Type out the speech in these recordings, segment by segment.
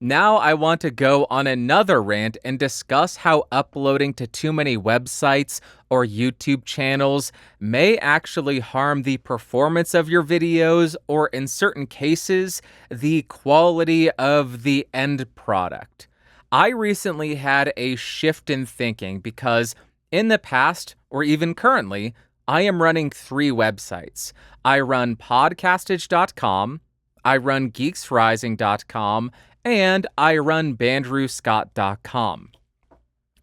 Now I want to go on another rant and discuss how uploading to too many websites or YouTube channels may actually harm the performance of your videos or, in certain cases, the quality of the end product. I recently had a shift in thinking because in the past, or even currently, I am running 3 websites. I run podcastage.com, I run geeksrising.com, and I run bandrewscott.com.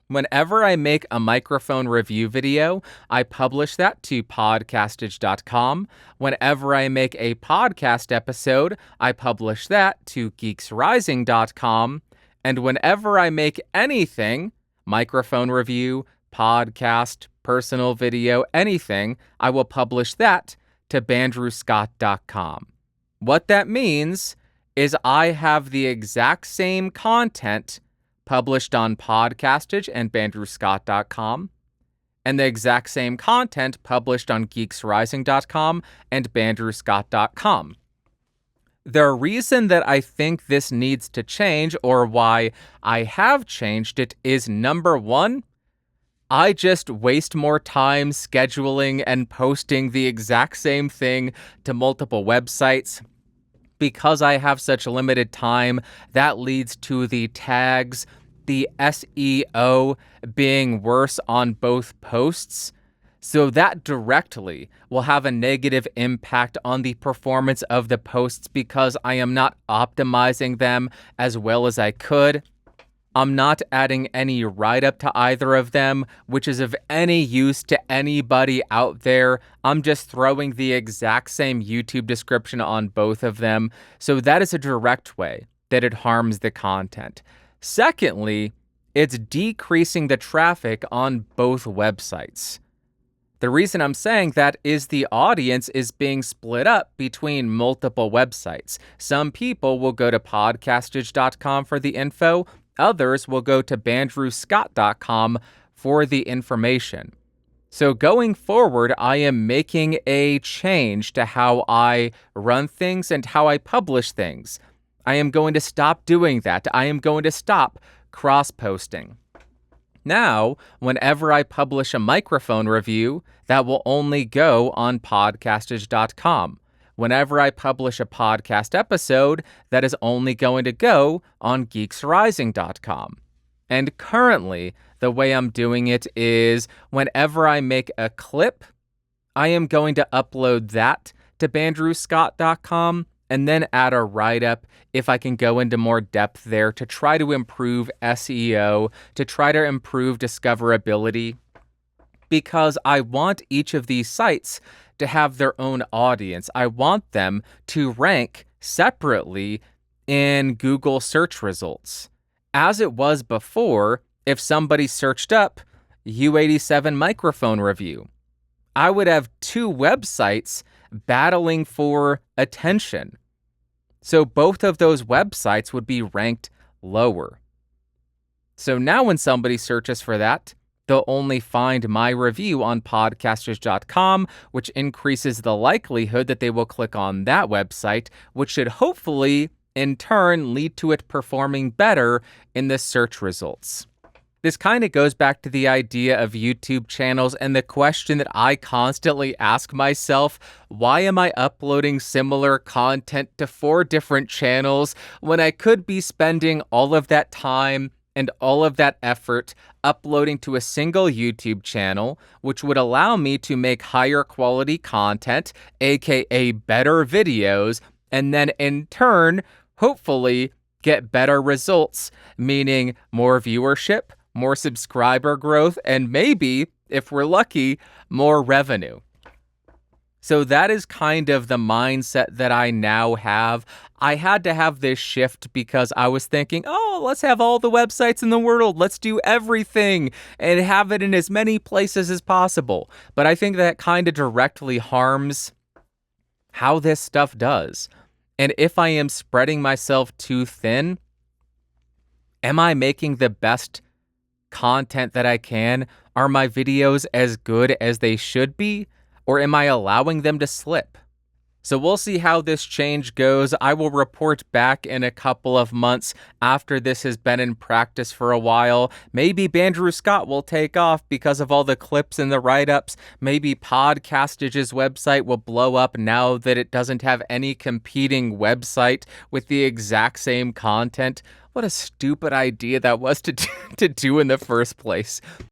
Whenever I make a microphone review video, I publish that to podcastage.com. Whenever I make a podcast episode, I publish that to geeksrising.com. And whenever I make anything, microphone review, podcast, personal video, anything, I will publish that to bandrewscott.com. What that means is I have the exact same content published on Podcastage and bandrewscott.com, and the exact same content published on geeksrising.com and bandrewscott.com. The reason that I think this needs to change, or why I have changed it, is number one, I just waste more time scheduling and posting the exact same thing to multiple websites. Because I have such limited time, that leads to the tags, the SEO being worse on both posts. So that directly will have a negative impact on the performance of the posts because I am not optimizing them as well as I could. I'm not adding any write-up to either of them, which is of any use to anybody out there. I'm just throwing the exact same YouTube description on both of them. So that is a direct way that it harms the content. Secondly, it's decreasing the traffic on both websites. The reason I'm saying that is the audience is being split up between multiple websites. Some people will go to podcastage.com for the info. Others will go to bandrewscott.com for the information. So going forward, I am making a change to how I run things and how I publish things. I am going to stop doing that. I am going to stop cross-posting. Now, whenever I publish a microphone review, that will only go on podcastage.com. Whenever I publish a podcast episode, that is only going to go on geeksrising.com. And currently, the way I'm doing it is whenever I make a clip, I am going to upload that to bandrewscott.com and then add a write-up if I can go into more depth there to try to improve SEO, to try to improve discoverability, because I want each of these sites to have their own audience. I want them to rank separately in Google search results. As it was before, if somebody searched up U87 microphone review, I would have 2 websites battling for attention. So both of those websites would be ranked lower. So now when somebody searches for that, they'll only find my review on podcasters.com, which increases the likelihood that they will click on that website, which should hopefully, in turn, lead to it performing better in the search results. This kind of goes back to the idea of YouTube channels and the question that I constantly ask myself: why am I uploading similar content to 4 different channels when I could be spending all of that time and all of that effort uploading to a single YouTube channel, which would allow me to make higher quality content, aka better videos, and then in turn, hopefully, get better results, meaning more viewership, more subscriber growth, and maybe, if we're lucky, more revenue. So that is kind of the mindset that I now have. I had to have this shift because I was thinking, oh, let's have all the websites in the world. Let's do everything and have it in as many places as possible. But I think that kind of directly harms how this stuff does. And if I am spreading myself too thin, am I making the best content that I can? Are my videos as good as they should be? Or am I allowing them to slip? So we'll see how this change goes. I will report back in a couple of months after this has been in practice for a while. Maybe Bandrew Scott will take off because of all the clips and the write-ups. Maybe Podcastage's website will blow up now that it doesn't have any competing website with the exact same content. What a stupid idea that was to do in the first place.